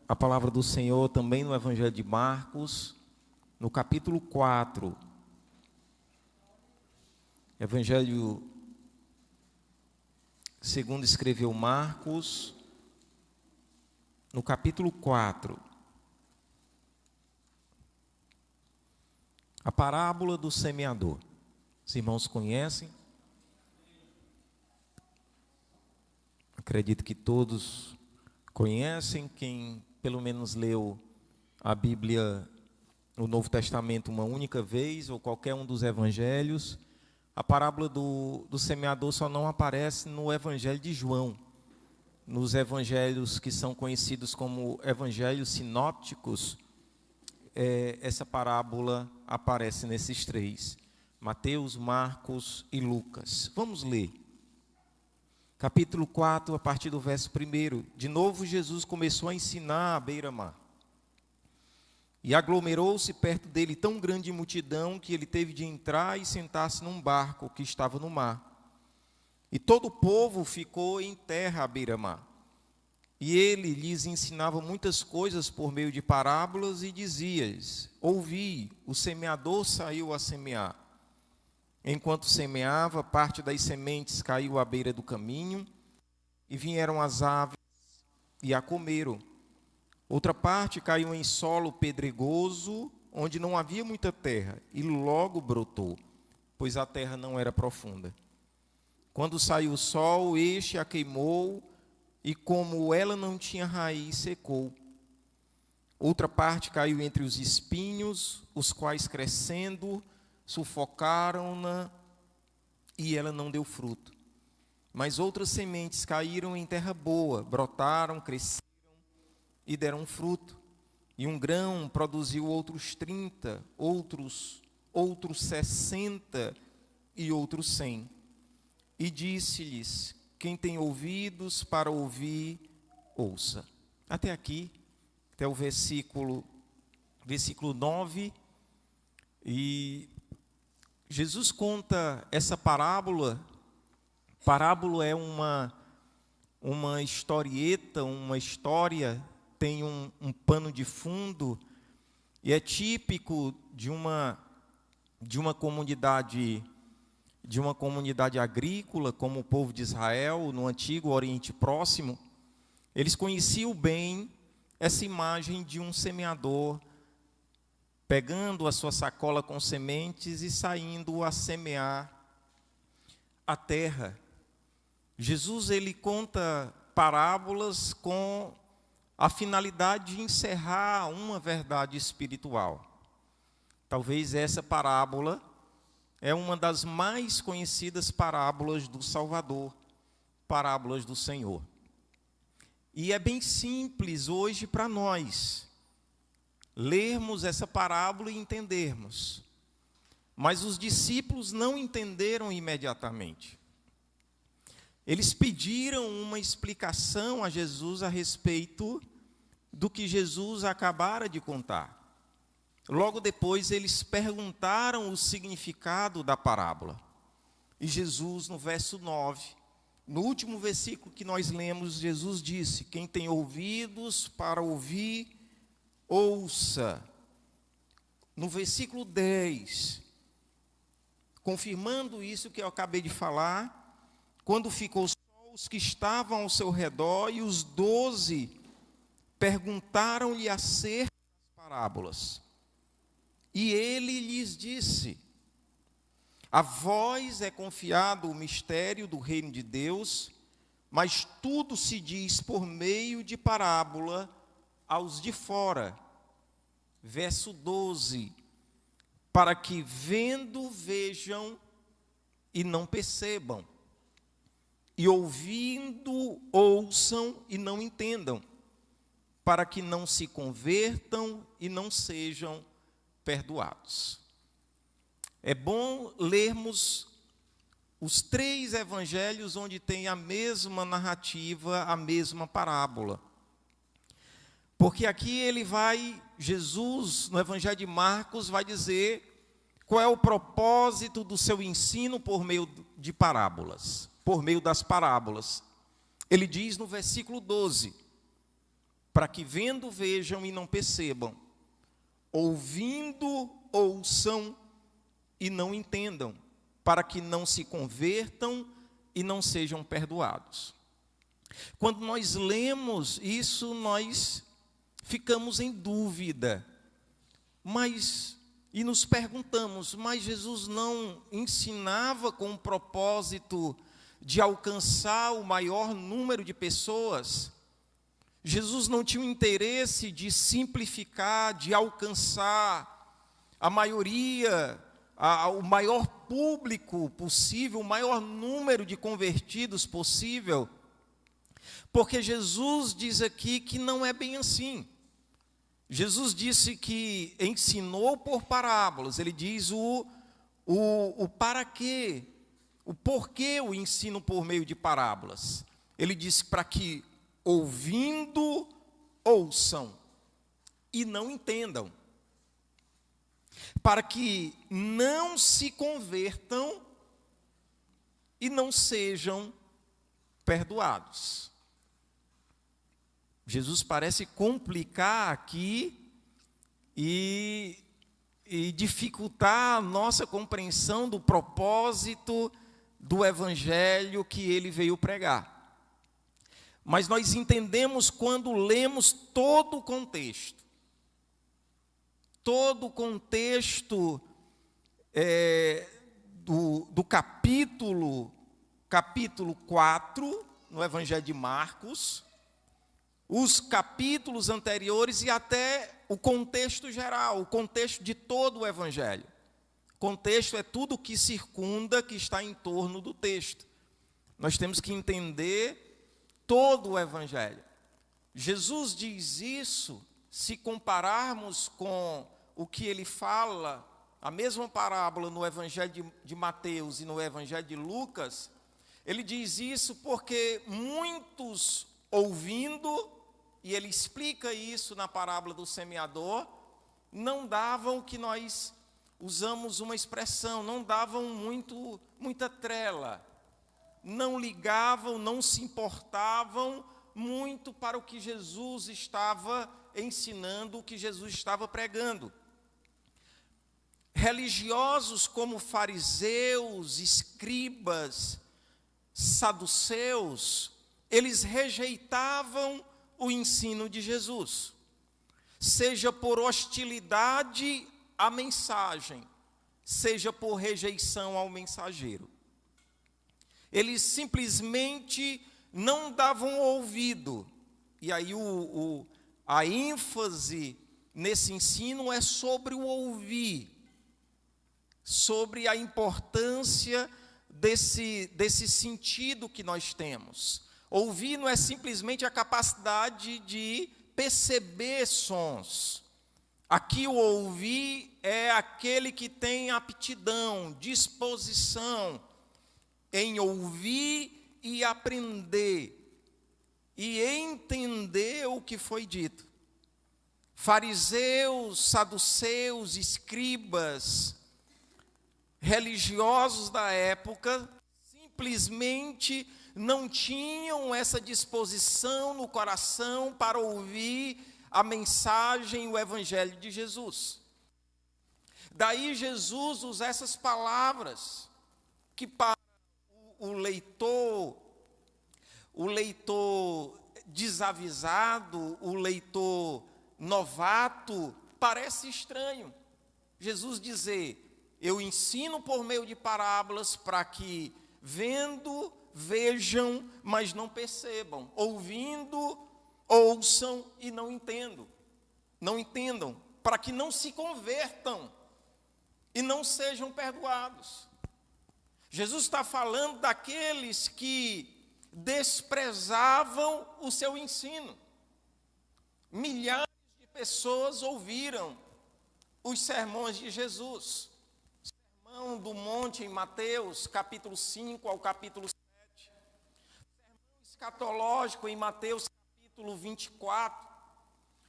a palavra do Senhor também no Evangelho de Marcos, no capítulo 4. Evangelho segundo escreveu Marcos, no capítulo 4. A parábola do semeador. Os irmãos conhecem? Acredito que todos conhecem. Quem pelo menos leu a Bíblia, o Novo Testamento, uma única vez, ou qualquer um dos evangelhos, a parábola do semeador só não aparece no Evangelho de João. Nos evangelhos que são conhecidos como evangelhos sinópticos, essa parábola aparece nesses três: Mateus, Marcos e Lucas. Vamos ler. Capítulo 4, a partir do verso 1. De novo Jesus começou a ensinar à beira-mar. E aglomerou-se perto dele tão grande multidão que ele teve de entrar e sentar-se num barco que estava no mar. E todo o povo ficou em terra à beira-mar. E ele lhes ensinava muitas coisas por meio de parábolas e dizia-lhes: ouvi, o semeador saiu a semear. Enquanto semeava, parte das sementes caiu à beira do caminho, e vieram as aves e a comeram. Outra parte caiu em solo pedregoso, onde não havia muita terra, e logo brotou, pois a terra não era profunda. Quando saiu o sol, este a queimou, e como ela não tinha raiz, secou. Outra parte caiu entre os espinhos, os quais, crescendo, sufocaram-na, e ela não deu fruto. Mas outras sementes caíram em terra boa, brotaram, cresceram e deram fruto. E um grão produziu outros 30, outros 60 e outros 100. E disse-lhes: quem tem ouvidos para ouvir, ouça. Até aqui, até o versículo 9. E Jesus conta essa parábola. Parábola é uma historieta, uma história, tem um pano de fundo, e é típico de uma comunidade agrícola, como o povo de Israel, no antigo Oriente Próximo. Eles conheciam bem essa imagem de um semeador pegando a sua sacola com sementes e saindo a semear a terra. Jesus, ele conta parábolas com a finalidade de encerrar uma verdade espiritual. Talvez essa parábola é uma das mais conhecidas parábolas do Salvador, parábolas do Senhor. E é bem simples hoje para nós lermos essa parábola e entendermos. Mas os discípulos não entenderam imediatamente. Eles pediram uma explicação a Jesus a respeito do que Jesus acabara de contar. Logo depois, eles perguntaram o significado da parábola. E Jesus, no verso 9, no último versículo que nós lemos, Jesus disse: quem tem ouvidos para ouvir, ouça. No versículo 10, confirmando isso que eu acabei de falar, quando ficou só, os que estavam ao seu redor e os 12 perguntaram-lhe acerca das parábolas. E ele lhes disse: a vós é confiado o mistério do reino de Deus, mas tudo se diz por meio de parábola aos de fora. Verso 12: para que vendo vejam e não percebam, e ouvindo ouçam e não entendam, para que não se convertam e não sejam perdoados. É bom lermos os 3 evangelhos onde tem a mesma narrativa, a mesma parábola. Porque aqui Jesus, no Evangelho de Marcos, vai dizer qual é o propósito do seu ensino por meio de parábolas, por meio das parábolas. Ele diz no versículo 12: para que vendo vejam e não percebam, ouvindo ouçam e não entendam, para que não se convertam e não sejam perdoados. Quando nós lemos isso, nós ficamos em dúvida, e nos perguntamos, mas Jesus não ensinava com o propósito de alcançar o maior número de pessoas? Jesus não tinha o interesse de simplificar, de alcançar a maioria, o maior público possível, o maior número de convertidos possível? Porque Jesus diz aqui que não é bem assim. Jesus disse que ensinou por parábolas. Ele diz o para quê, o porquê o ensino por meio de parábolas. Ele disse para que ouvindo ouçam e não entendam, para que não se convertam e não sejam perdoados. Jesus parece complicar aqui e dificultar a nossa compreensão do propósito do evangelho que ele veio pregar. Mas nós entendemos quando lemos todo o contexto. Todo o contexto do capítulo 4, no Evangelho de Marcos, os capítulos anteriores e até o contexto geral, o contexto de todo o Evangelho. Contexto é tudo o que circunda, que está em torno do texto. Nós temos que entender todo o Evangelho. Jesus diz isso, se compararmos com o que ele fala, a mesma parábola no Evangelho de Mateus e no Evangelho de Lucas, ele diz isso porque muitos ouvindo, e ele explica isso na parábola do semeador, não davam o que nós usamos uma expressão, não davam muita trela, não ligavam, não se importavam muito para o que Jesus estava ensinando, o que Jesus estava pregando. Religiosos como fariseus, escribas, saduceus, eles rejeitavam o ensino de Jesus, seja por hostilidade à mensagem, seja por rejeição ao mensageiro. Eles simplesmente não davam ouvido. E aí a ênfase nesse ensino é sobre o ouvir, sobre a importância desse sentido que nós temos. Ouvir não é simplesmente a capacidade de perceber sons. Aqui o ouvir é aquele que tem aptidão, disposição em ouvir e aprender e entender o que foi dito. Fariseus, saduceus, escribas, religiosos da época, simplesmente não tinham essa disposição no coração para ouvir a mensagem, o evangelho de Jesus. Daí Jesus usa essas palavras que para o leitor desavisado, o leitor novato, parece estranho. Jesus dizer: eu ensino por meio de parábolas para que vendo, vejam, mas não percebam, ouvindo, ouçam e não entendam, para que não se convertam e não sejam perdoados. Jesus está falando daqueles que desprezavam o seu ensino. Milhares de pessoas ouviram os sermões de Jesus. Sermão do Monte em Mateus, capítulo 5 ao capítulo 7. Sermão escatológico em Mateus, capítulo 24.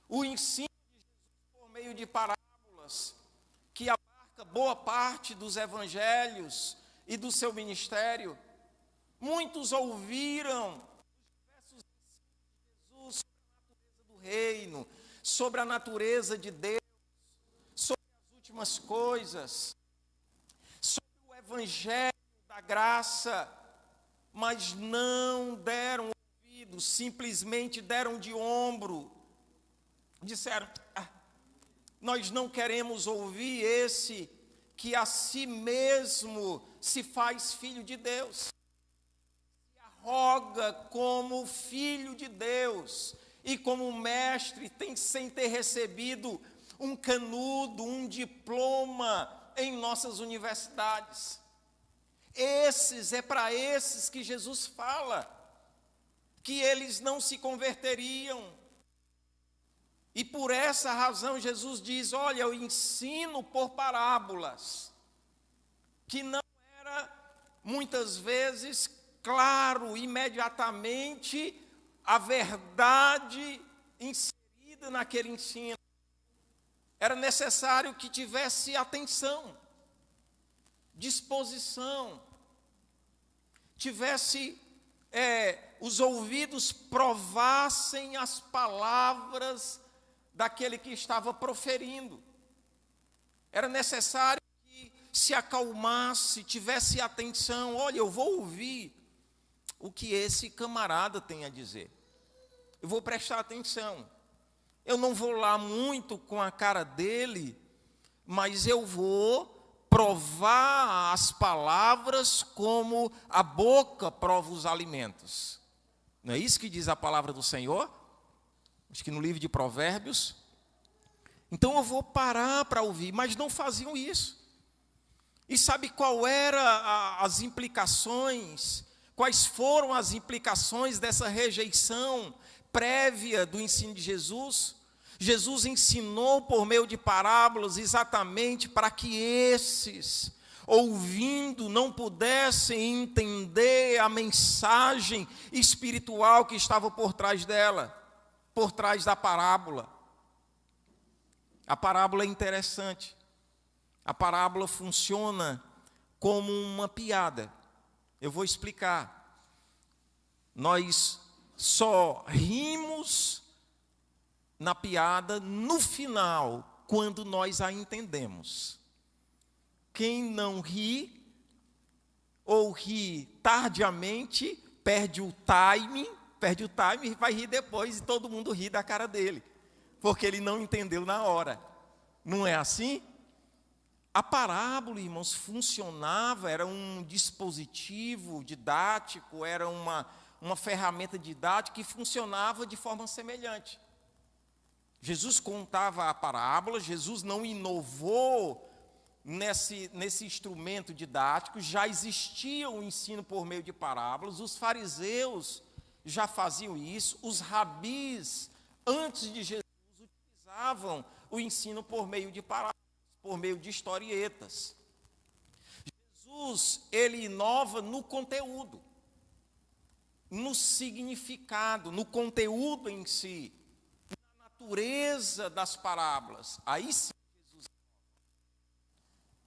O ensino de Jesus por meio de parábolas, que abarca boa parte dos evangelhos e do seu ministério. Muitos ouviram os diversos ensinos de Jesus sobre a natureza do do reino, sobre a natureza de Deus, sobre as últimas coisas, sobre o evangelho da graça, mas não deram ouvido, simplesmente deram de ombro, disseram: nós não queremos ouvir esse que a si mesmo se faz filho de Deus, se arroga como filho de Deus e como mestre, sem ter recebido um canudo, um diploma em nossas universidades. É para esses que Jesus fala, que eles não se converteriam. E por essa razão Jesus diz: olha, eu ensino por parábolas, que não era muitas vezes claro imediatamente a verdade inserida naquele ensino. Era necessário que tivesse atenção, disposição, tivesse os ouvidos provassem as palavras daquele que estava proferindo. Era necessário que se acalmasse, tivesse atenção. Olha, eu vou ouvir o que esse camarada tem a dizer. Eu vou prestar atenção. Eu não vou lá muito com a cara dele, mas eu vou provar as palavras como a boca prova os alimentos. Não é isso que diz a palavra do Senhor? Acho que no livro de Provérbios. Então eu vou parar para ouvir, mas não faziam isso. E sabe qual era as implicações? Quais foram as implicações dessa rejeição prévia do ensino de Jesus? Jesus ensinou por meio de parábolas exatamente para que esses, ouvindo, não pudessem entender a mensagem espiritual que estava por trás dela, por trás da parábola. A parábola é interessante. A parábola funciona como uma piada. Eu vou explicar. Nós só rimos na piada no final, quando nós a entendemos. Quem não ri, ou ri tardiamente, perde o timing e vai rir depois, e todo mundo ri da cara dele, porque ele não entendeu na hora. Não é assim? A parábola, irmãos, funcionava, era um dispositivo didático, era uma ferramenta didática que funcionava de forma semelhante. Jesus contava a parábola, Jesus não inovou nesse instrumento didático, já existia o ensino por meio de parábolas, os fariseus já faziam isso, os rabis, antes de Jesus, utilizavam o ensino por meio de parábolas, por meio de historietas. Jesus, ele inova no conteúdo, no significado, no conteúdo em si, na natureza das parábolas. Aí sim Jesus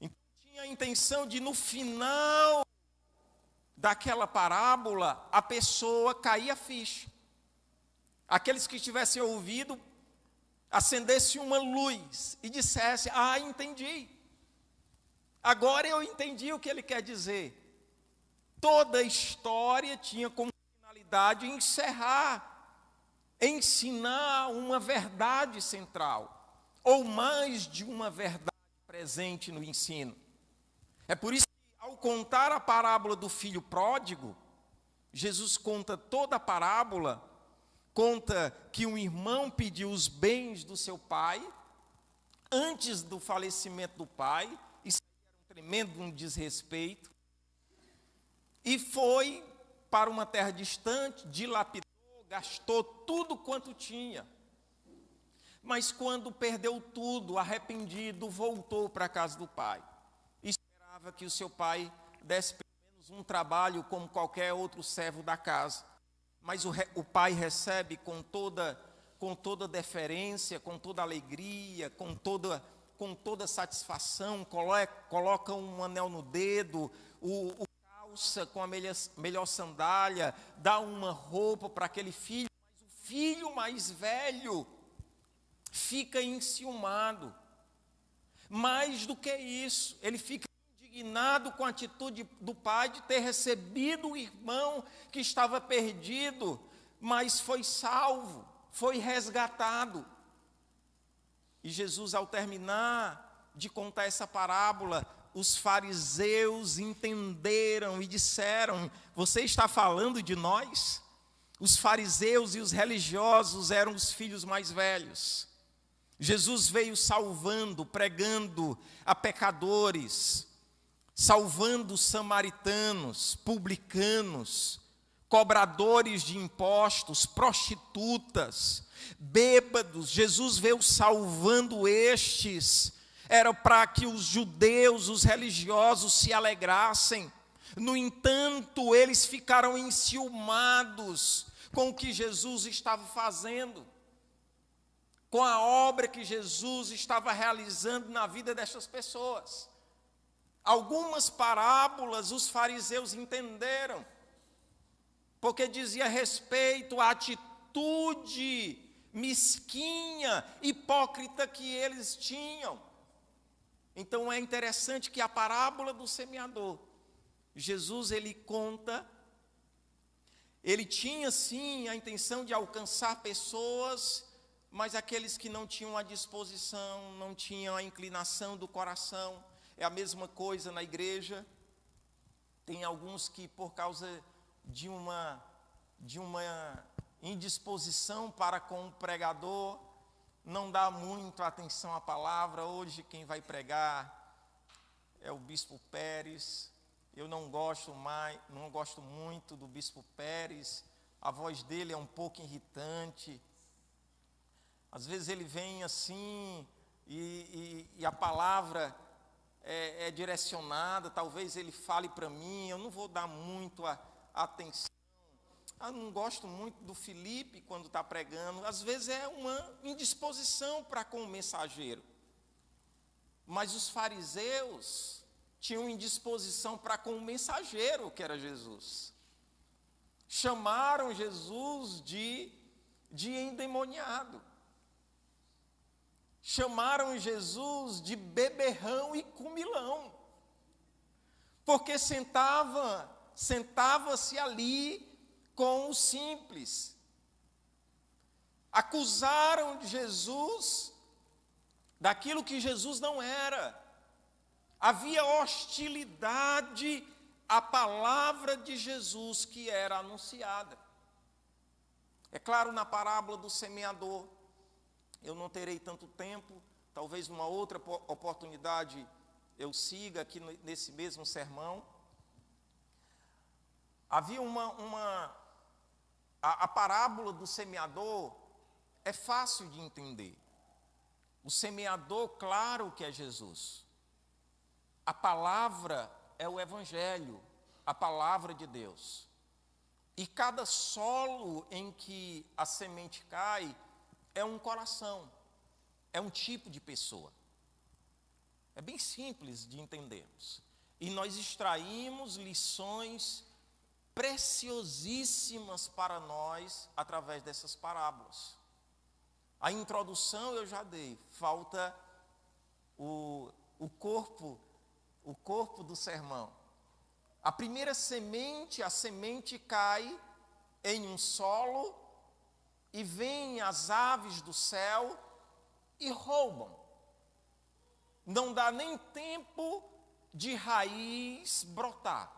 então tinha a intenção de, no final daquela parábola, a pessoa cair a ficha. Aqueles que tivessem ouvido, acendesse uma luz e dissesse: entendi. Agora eu entendi o que ele quer dizer. Toda a história tinha como finalidade ensinar uma verdade central, ou mais de uma verdade presente no ensino. É por isso que, ao contar a parábola do filho pródigo, Jesus conta toda a parábola, conta que um irmão pediu os bens do seu pai, antes do falecimento do pai, isso era um tremendo desrespeito, e foi para uma terra distante, dilapidou, gastou tudo quanto tinha. Mas quando perdeu tudo, arrependido, voltou para a casa do pai. Esperava que o seu pai desse pelo menos um trabalho como qualquer outro servo da casa. Mas o pai recebe com toda deferência, com toda alegria, com toda satisfação, coloca um anel no dedo, o calça com a melhor sandália, dá uma roupa para aquele filho, mas o filho mais velho fica enciumado. Mais do que isso, ele fica indignado com a atitude do pai de ter recebido o irmão que estava perdido, mas foi salvo, foi resgatado. E Jesus, ao terminar de contar essa parábola, os fariseus entenderam e disseram: você está falando de nós? Os fariseus e os religiosos eram os filhos mais velhos. Jesus veio salvando, pregando a pecadores, salvando samaritanos, publicanos, cobradores de impostos, prostitutas, bêbados. Jesus veio salvando estes. Era para que os judeus, os religiosos se alegrassem. No entanto, eles ficaram enciumados com o que Jesus estava fazendo, com a obra que Jesus estava realizando na vida dessas pessoas. Algumas parábolas os fariseus entenderam, porque dizia respeito à atitude mesquinha, hipócrita que eles tinham. Então é interessante que a parábola do semeador, Jesus ele conta, ele tinha sim a intenção de alcançar pessoas, mas aqueles que não tinham a disposição, não tinham a inclinação do coração. É a mesma coisa na igreja. Tem alguns que por causa de uma indisposição para com o pregador, não dá muito atenção à palavra. Hoje quem vai pregar é o Bispo Pérez. Eu não gosto muito do Bispo Pérez. A voz dele é um pouco irritante. Às vezes ele vem assim e a palavra é direcionada. Talvez ele fale para mim, eu não vou dar muito atenção. Eu não gosto muito do Felipe quando está pregando. Às vezes é uma indisposição para com o mensageiro. Mas os fariseus tinham indisposição para com o mensageiro, que era Jesus. Chamaram Jesus de endemoniado. Chamaram Jesus de beberrão e comilão. Porque sentava-se ali com o simples. Acusaram Jesus daquilo que Jesus não era. Havia hostilidade à palavra de Jesus que era anunciada. É claro, na parábola do semeador, eu não terei tanto tempo, talvez numa outra oportunidade eu siga aqui nesse mesmo sermão. Havia a parábola do semeador é fácil de entender. O semeador, claro que é Jesus. A palavra é o Evangelho, a palavra de Deus. E cada solo em que a semente cai é um coração, é um tipo de pessoa. É bem simples de entendermos. E nós extraímos lições preciosíssimas para nós através dessas parábolas. A introdução eu já dei, falta o corpo do sermão. A primeira semente, a semente cai em um solo e vêm as aves do céu e roubam. Não dá nem tempo de raiz brotar,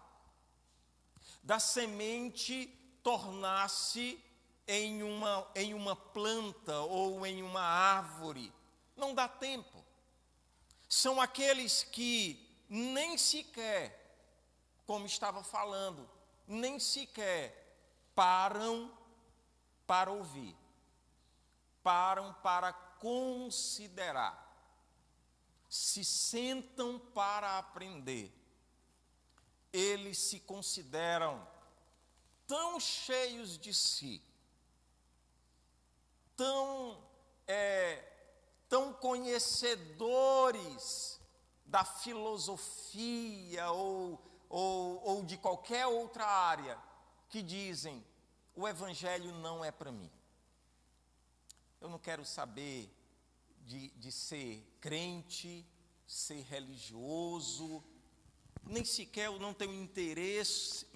da semente tornar-se em uma planta ou em uma árvore. Não dá tempo. São aqueles que nem sequer, como estava falando, nem sequer param para ouvir, param para considerar, se sentam para aprender. Eles se consideram tão cheios de si, tão conhecedores da filosofia ou de qualquer outra área, que dizem: o Evangelho não é para mim. eu não quero saber de ser crente, ser religioso, nem sequer eu não tenho interesse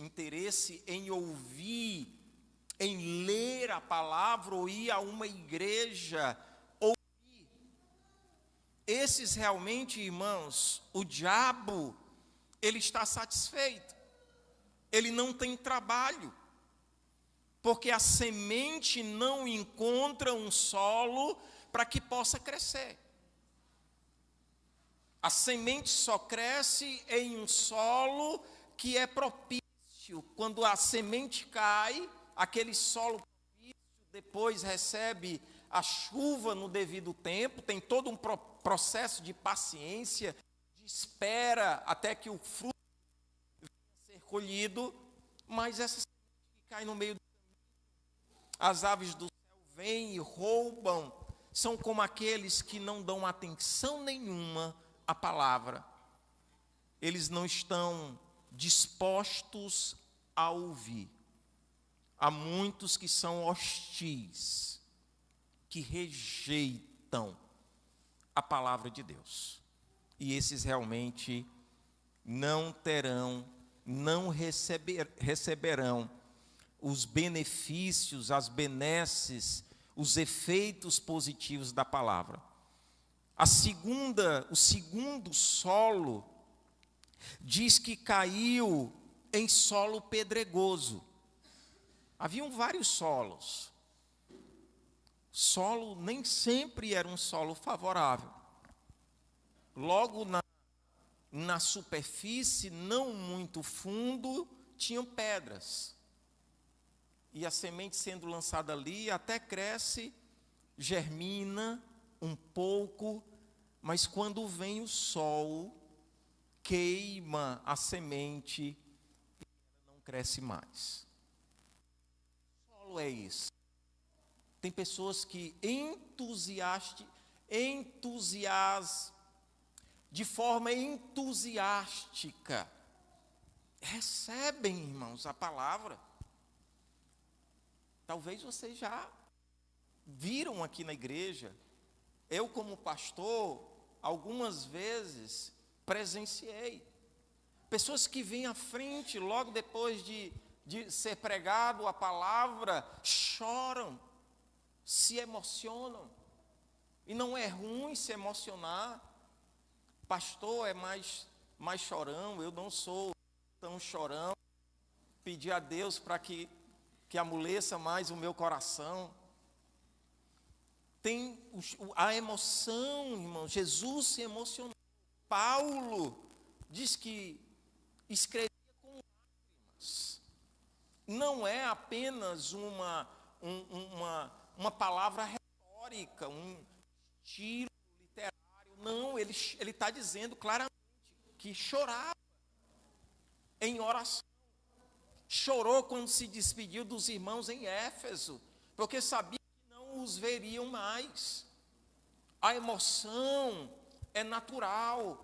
em ouvir, em ler a palavra ou ir a uma igreja ouvir. Esses realmente, irmãos, o diabo, ele está satisfeito, ele não tem trabalho, porque a semente não encontra um solo para que possa crescer. A semente só cresce em um solo que é propício. Quando a semente cai, aquele solo propício depois recebe a chuva no devido tempo, tem todo um processo de paciência, de espera até que o fruto venha a ser colhido, mas essa semente que cai no meio do caminho, as aves do céu vêm e roubam, são como aqueles que não dão atenção nenhuma à palavra. Eles não estão dispostos a ouvir. Há muitos que são hostis, que rejeitam a palavra de Deus. E esses realmente não terão, não receberão os benefícios, as benesses, os efeitos positivos da palavra. O segundo solo diz que caiu em solo pedregoso. Haviam vários solos. Solo nem sempre era um solo favorável. Logo na superfície, não muito fundo, tinham pedras. E a semente sendo lançada ali, até cresce, germina um pouco, mas quando vem o sol, queima a semente e ela não cresce mais. O solo é isso. Tem pessoas que de forma entusiástica, recebem, irmãos, a palavra. Talvez vocês já viram aqui na igreja. Eu, como pastor, algumas vezes presenciei pessoas que vêm à frente, logo depois de ser pregado a palavra, choram, se emocionam. E não é ruim se emocionar. Pastor é mais chorão, eu não sou tão chorão. Pedir a Deus para que amoleça mais o meu coração. Tem a emoção, irmão. Jesus se emocionou. Paulo diz que escrevia com lágrimas. Não é apenas uma palavra retórica, um estilo literário. Não, ele está dizendo claramente que chorava em oração. Chorou quando se despediu dos irmãos em Éfeso, porque sabia que não os veriam mais. A emoção é natural.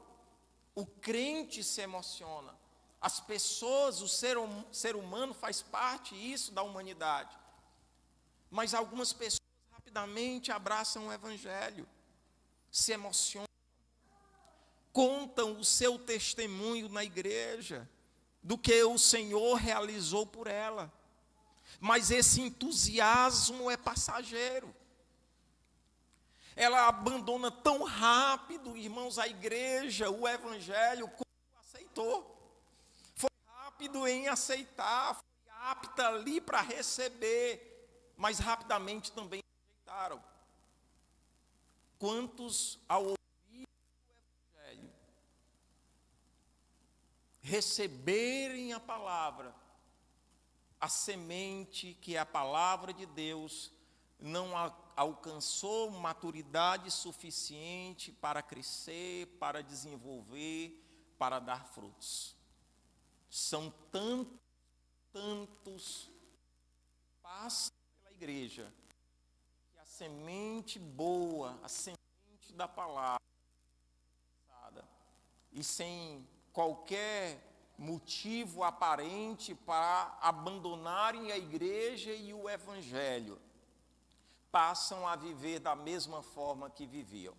O crente se emociona. As pessoas, o ser humano faz parte isso da humanidade. Mas algumas pessoas rapidamente abraçam o evangelho, se emocionam, contam o seu testemunho na igreja, do que o Senhor realizou por ela. Mas esse entusiasmo é passageiro. Ela abandona tão rápido, irmãos, a igreja, o evangelho, como aceitou. Foi rápido em aceitar, foi apta ali para receber, mas rapidamente também rejeitaram. Quantos, ao ouvir o evangelho, receberem a palavra, a semente que é a palavra de Deus, não alcançou maturidade suficiente para crescer, para desenvolver, para dar frutos. São tantos que passam pela igreja, que a semente boa, a semente da palavra, e sem qualquer motivo aparente para abandonarem a igreja e o evangelho. passam a viver da mesma forma que viviam.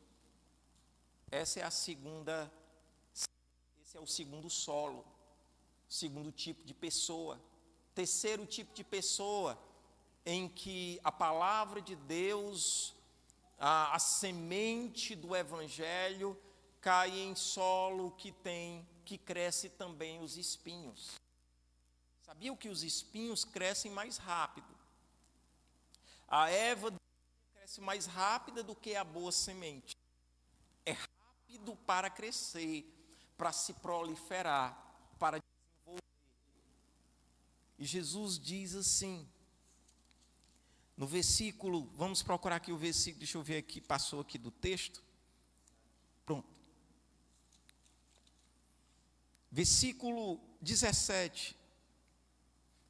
Esse é o segundo solo, segundo tipo de pessoa. Terceiro tipo de pessoa, em que a palavra de Deus, a semente do Evangelho, cai em solo que cresce também os espinhos. Sabiam que os espinhos crescem mais rápido? A erva cresce mais rápida do que a boa semente. É rápido para crescer, para se proliferar, para desenvolver. E Jesus diz assim, no versículo, vamos procurar aqui o versículo, deixa eu ver aqui, passou aqui do texto. Pronto. Versículo 17.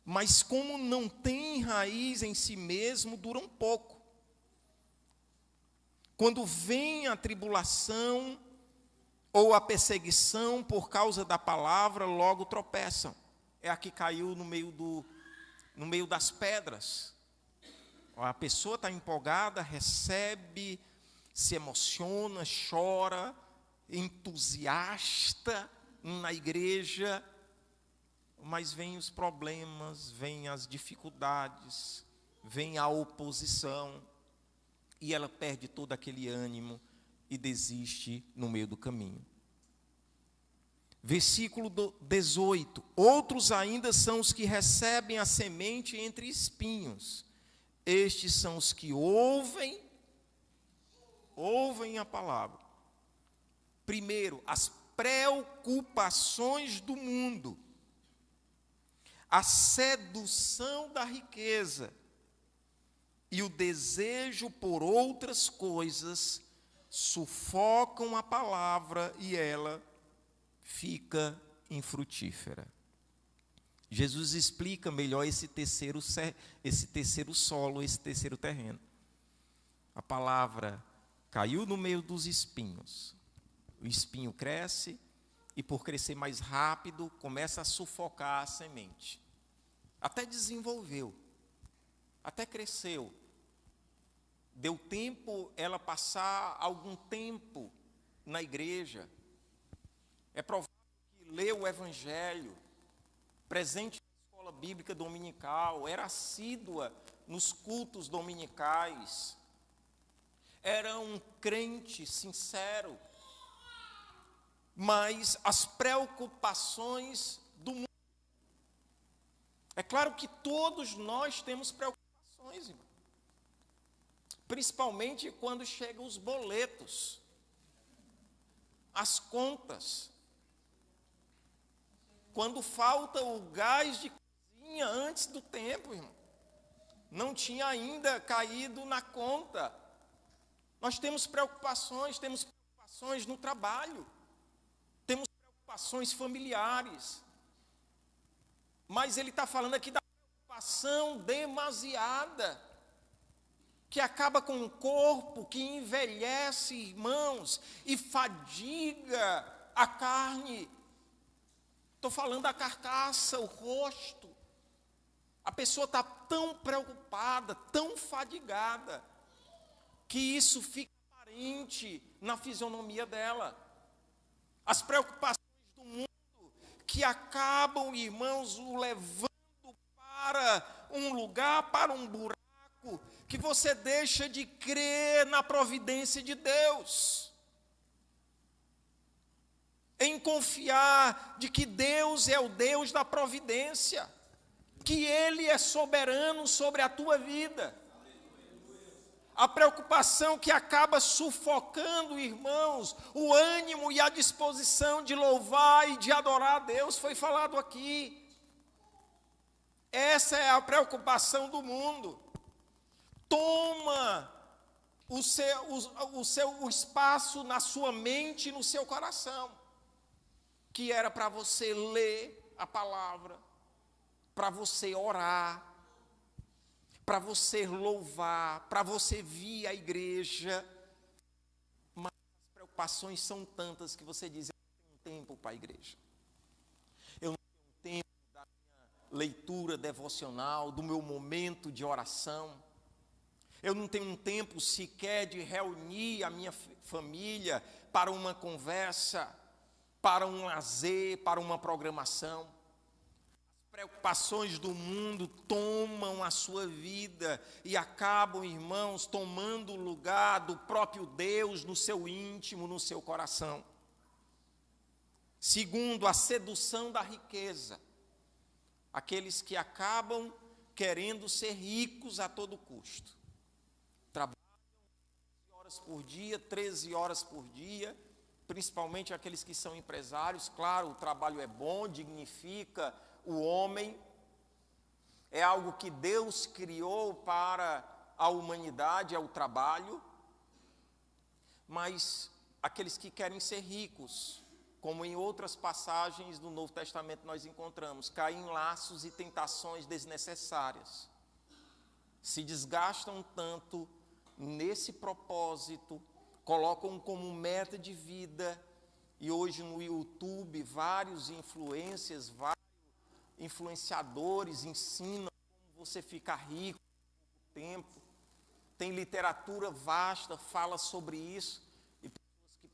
Mas como não tem raiz em si mesmo, duram pouco. Quando vem a tribulação ou a perseguição por causa da palavra, logo tropeçam. É a que caiu no meio das pedras. A pessoa está empolgada, recebe, se emociona, chora, entusiasta na igreja, mas vem os problemas, vem as dificuldades, vem a oposição, e ela perde todo aquele ânimo e desiste no meio do caminho. Versículo 18. Outros ainda são os que recebem a semente entre espinhos. Estes são os que ouvem a palavra. Primeiro, as preocupações do mundo, a sedução da riqueza e o desejo por outras coisas sufocam a palavra e ela fica infrutífera. Jesus explica melhor esse terceiro solo, esse terceiro terreno. A palavra caiu no meio dos espinhos. O espinho cresce e, por crescer mais rápido, começa a sufocar a semente. Até desenvolveu, até cresceu. Deu tempo ela passar algum tempo na igreja. É provável que leu o Evangelho, presente na escola bíblica dominical, era assídua nos cultos dominicais, era um crente sincero, mas as preocupações do mundo. É claro que todos nós temos preocupações, irmão. Principalmente quando chegam os boletos, as contas, quando falta o gás de cozinha antes do tempo, irmão. Não tinha ainda caído na conta. Nós temos preocupações no trabalho, temos preocupações familiares. Mas ele está falando aqui da preocupação demasiada, que acaba com o corpo, que envelhece, irmãos, e fadiga a carne. Estou falando da carcaça, o rosto. A pessoa está tão preocupada, tão fadigada, que isso fica aparente na fisionomia dela. As preocupações do mundo que acabam, irmãos, o levando para um lugar, para um buraco, que você deixa de crer na providência de Deus, em confiar de que Deus é o Deus da providência, que Ele é soberano sobre a tua vida. A preocupação que acaba sufocando, irmãos, o ânimo e a disposição de louvar e de adorar a Deus, foi falado aqui. Essa é a preocupação do mundo. Toma o espaço na sua mente e no seu coração, que era para você ler a palavra, para você orar, para você louvar, para você vir à igreja. Mas as preocupações são tantas que você diz: eu não tenho tempo para a igreja, eu não tenho tempo da minha leitura devocional, do meu momento de oração, Eu não tenho um tempo sequer de reunir a minha família para uma conversa, para um lazer, para uma programação. As preocupações do mundo tomam a sua vida e acabam, irmãos, tomando o lugar do próprio Deus no seu íntimo, no seu coração. Segundo, a sedução da riqueza. Aqueles que acabam querendo ser ricos a todo custo. Trabalham 12 horas por dia, 13 horas por dia, principalmente aqueles que são empresários. Claro, o trabalho é bom, dignifica o homem. É algo que Deus criou para a humanidade, é o trabalho. Mas aqueles que querem ser ricos, como em outras passagens do Novo Testamento nós encontramos, caem em laços e tentações desnecessárias. Se desgastam tanto nesse propósito, colocam como meta de vida, e hoje no YouTube vários influenciadores ensinam como você ficar rico em pouco tempo. Tem literatura vasta, fala sobre isso.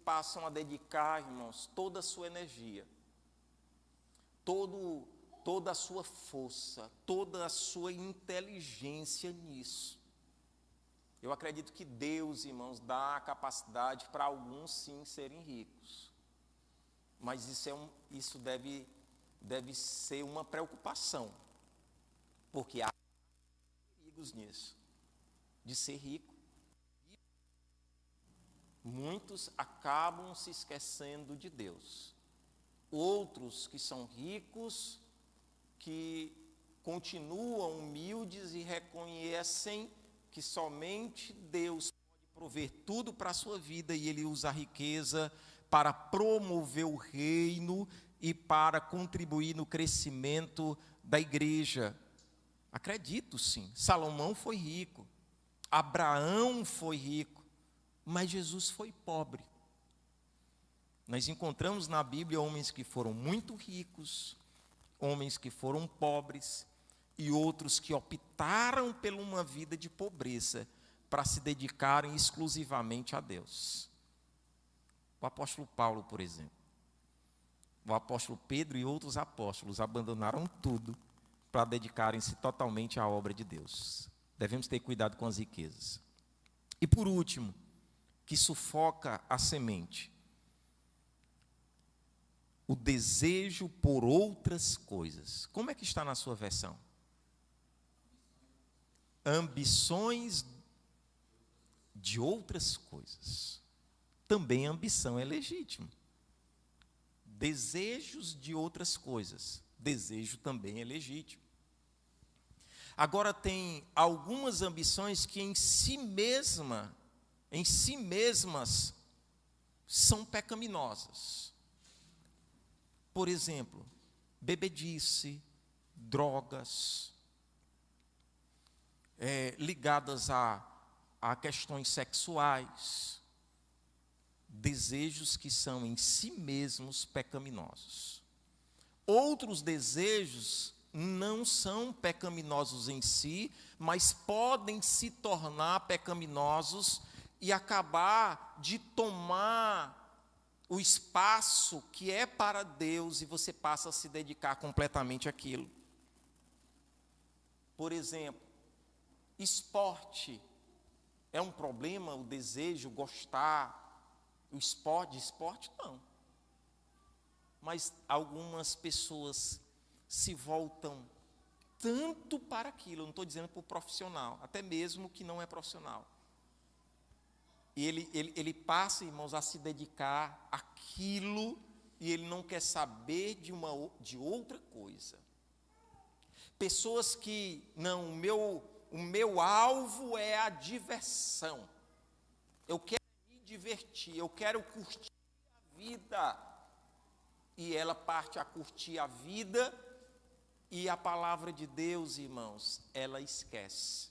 Passam a dedicar, irmãos, toda a sua energia, toda a sua força, toda a sua inteligência nisso. Eu acredito que Deus, irmãos, dá a capacidade para alguns sim serem ricos, mas isso deve ser uma preocupação, porque há perigos nisso, de ser rico. Muitos acabam se esquecendo de Deus. Outros que são ricos, que continuam humildes e reconhecem que somente Deus pode prover tudo para a sua vida e Ele usa a riqueza para promover o reino e para contribuir no crescimento da igreja. Acredito sim, Salomão foi rico, Abraão foi rico, mas Jesus foi pobre. Nós encontramos na Bíblia homens que foram muito ricos, homens que foram pobres e outros que optaram por uma vida de pobreza para se dedicarem exclusivamente a Deus. O apóstolo Paulo, por exemplo, o apóstolo Pedro e outros apóstolos abandonaram tudo para dedicarem-se totalmente à obra de Deus. Devemos ter cuidado com as riquezas. E por último, que sufoca a semente, o desejo por outras coisas. Como é que está na sua versão? Ambições de outras coisas. Também a ambição é legítima. Desejos de outras coisas. Desejo também é legítimo. Agora tem algumas ambições que em si mesmas são pecaminosas. Por exemplo, bebedice, drogas, ligadas a questões sexuais, desejos que são em si mesmos pecaminosos. Outros desejos não são pecaminosos em si, mas podem se tornar pecaminosos e acabar de tomar o espaço que é para Deus e você passa a se dedicar completamente àquilo. Por exemplo, esporte é um problema, o desejo, gostar, de esporte não. Mas algumas pessoas se voltam tanto para aquilo, eu não estou dizendo para o profissional, até mesmo que não é profissional. E ele passa, irmãos, a se dedicar àquilo e ele não quer saber de outra coisa. Pessoas que, não, o meu alvo é a diversão. Eu quero me divertir, eu quero curtir a vida. E ela parte a curtir a vida e a palavra de Deus, irmãos, ela esquece.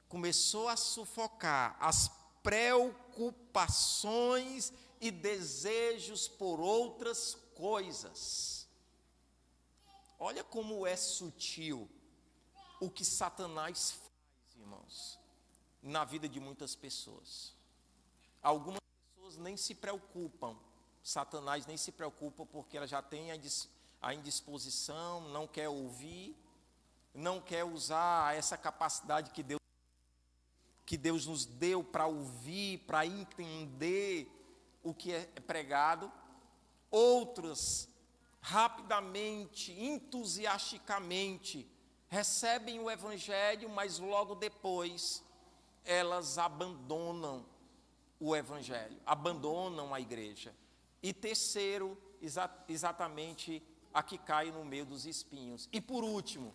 Começou a sufocar as preocupações e desejos por outras coisas. Olha como é sutil o que Satanás faz, irmãos. na vida de muitas pessoas. Algumas pessoas nem se preocupam, Satanás nem se preocupa, porque ela já tem a indisposição, não quer ouvir, não quer usar essa capacidade que Deus nos deu para ouvir, para entender o que é pregado. Outras, rapidamente, entusiasticamente, recebem o Evangelho, mas logo depois elas abandonam o Evangelho, abandonam a igreja. E terceiro, exatamente a que cai no meio dos espinhos. E por último,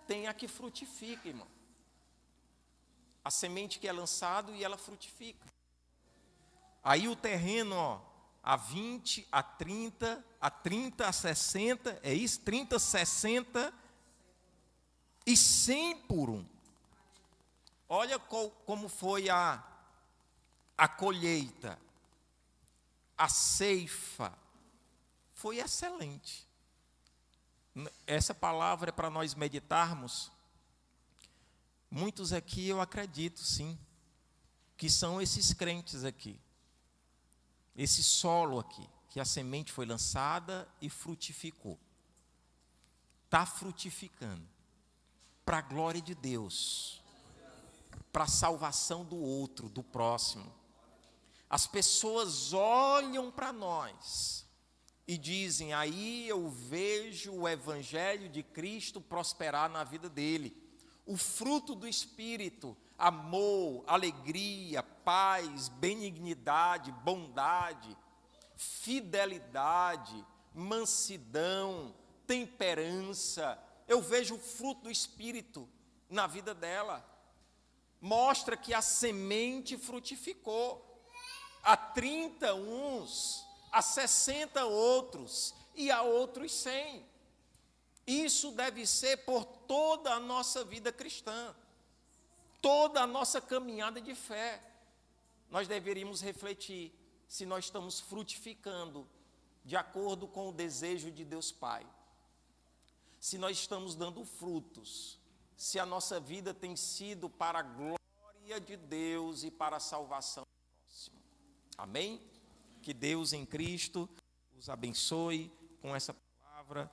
tem a que frutifica, irmão. A semente que é lançada e ela frutifica. Aí o terreno, a 20, a 30, a 60, é isso? 30, 60 e 100 por um. Olha como foi a colheita, a ceifa, foi excelente. Essa palavra é para nós meditarmos. Muitos aqui, eu acredito, sim, que são esses crentes aqui, esse solo aqui, que a semente foi lançada e frutificou. Está frutificando, para a glória de Deus, para a salvação do outro, do próximo. As pessoas olham para nós e dizem: aí eu vejo o Evangelho de Cristo prosperar na vida dele. O fruto do Espírito, amor, alegria, paz, benignidade, bondade, fidelidade, mansidão, temperança. Eu vejo o fruto do Espírito na vida dela. Mostra que a semente frutificou. A 30 uns, a 60 outros e a outros 100. Isso deve ser por toda a nossa vida cristã, toda a nossa caminhada de fé. Nós deveríamos refletir se nós estamos frutificando de acordo com o desejo de Deus Pai. Se nós estamos dando frutos, se a nossa vida tem sido para a glória de Deus e para a salvação do próximo. Amém? Que Deus em Cristo os abençoe com essa palavra.